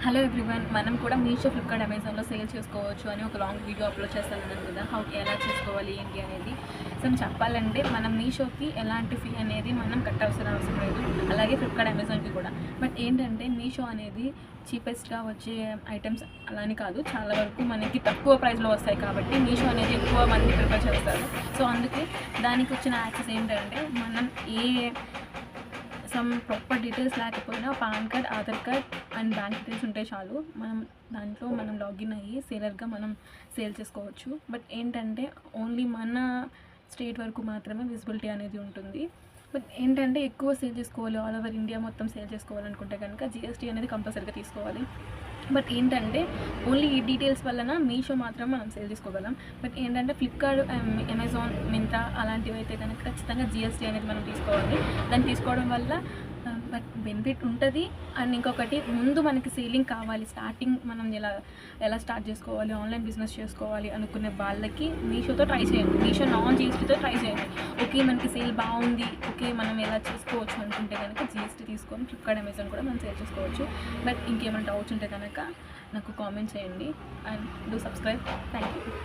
Hello everyone, మనం కూడా Meesho, Flipkart, అమెజాన్లో సేల్ చేసుకోవచ్చు అని ఒక లాంగ్ వీడియో అప్లోడ్ చేస్తాను కదా. ఎలా చేసుకోవాలి ఏంటి అనేది. సో చెప్పాలంటే మనం మీషోకి ఎలాంటి ఫీ అనేది మనం కట్టాల్సిన అవసరం లేదు, అలాగే ఫ్లిప్కార్ట్, అమెజాన్కి కూడా. బట్ ఏంటంటే మీషో అనేది చీపెస్ట్గా వచ్చే ఐటమ్స్ అలాని కాదు, చాలా వరకు మనకి తక్కువ ప్రైస్లో వస్తాయి కాబట్టి మీషో అనేది ఎక్కువ మంది ప్రిఫర్ చేస్తారు. సో అందుకే దానికి వచ్చిన యాక్సెస్ ఏంటంటే మనం సమ్ ప్రాపర్ డీటెయిల్స్ లేకపోయినా pan card, Aadhaar card and bank details ఉంటే చాలు, దాంట్లో లాగిన్ అయ్యి సేలర్గా మనం సేల్ చేసుకోవచ్చు. బట్ ఏంటంటే ఓన్లీ మన స్టేట్ వరకు మాత్రమే విజిబిలిటీ అనేది ఉంటుంది. బట్ ఏంటంటే ఎక్కువ సేల్ చేసుకోవాలి, ఆల్ ఓవర్ ఇండియా మొత్తం సేల్ చేసుకోవాలనుకుంటే కనుక జిఎస్టీ అనేది కంపల్సరీగా తీసుకోవాలి. బట్ ఏంటంటే ఓన్లీ ఈ డీటెయిల్స్ వలన మీషో మాత్రం మనం సేల్ చేసుకోగలం. బట్ ఏంటంటే ఫ్లిప్కార్ట్, అమెజాన్, మింత్రా అలాంటివి అయితే కనుక ఖచ్చితంగా జిఎస్టీ అనేది మనం తీసుకోవాలి. దాన్ని తీసుకోవడం వల్ల బట్ బెనిఫిట్ ఉంటుంది. అండ్ ఇంకొకటి, ముందు మనకి సేలింగ్ కావాలి, స్టార్టింగ్ మనం ఎలా స్టార్ట్ చేసుకోవాలి, ఆన్లైన్ బిజినెస్ చేసుకోవాలి అనుకునే వాళ్ళకి మీషోతో ట్రై చేయండి. మీషో నాన్ జిఎస్టీతో ట్రై చేయండి. ఓకే మనకి సేల్ బాగుంది, ఓకే మనం ఎలా చేసుకోవచ్చు అనుకుంటే కనుక జిఎస్టీ తీసుకొని ఫ్లిప్కార్ట్, అమెజాన్ కూడా మనం సేల్ చేసుకోవచ్చు. బట్ ఇంకేమైనా డౌట్స్ ఉంటే కనుక నాకు కామెంట్ చేయండి and do subscribe. Thank you.